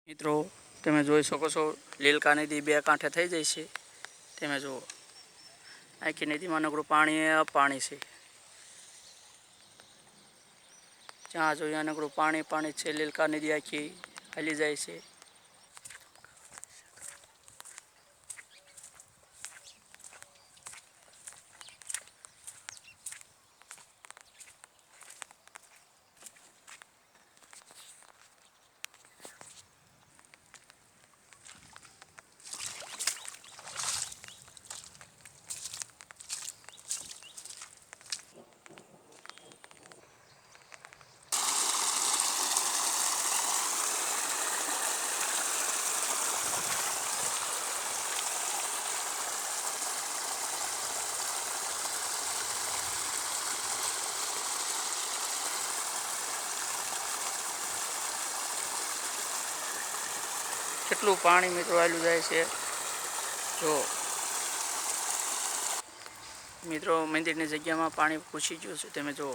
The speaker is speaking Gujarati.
મિત્રો તમે જોઈ શકો છો લીલકા નદી બે કાંઠે થઈ જાય છે। તમે જુઓ આખી નદીમાં નકરું પાણી છે। જ્યાં જોઈએ નકરું પાણી છે। લીલકા નદી આખી હાલી જાય છે। કેટલું પાણી મિત્રો આવેલું જાય છે। જો મિત્રો મંદિરની જગ્યામાં પાણી પૂછી ગયું છે। તમે જુઓ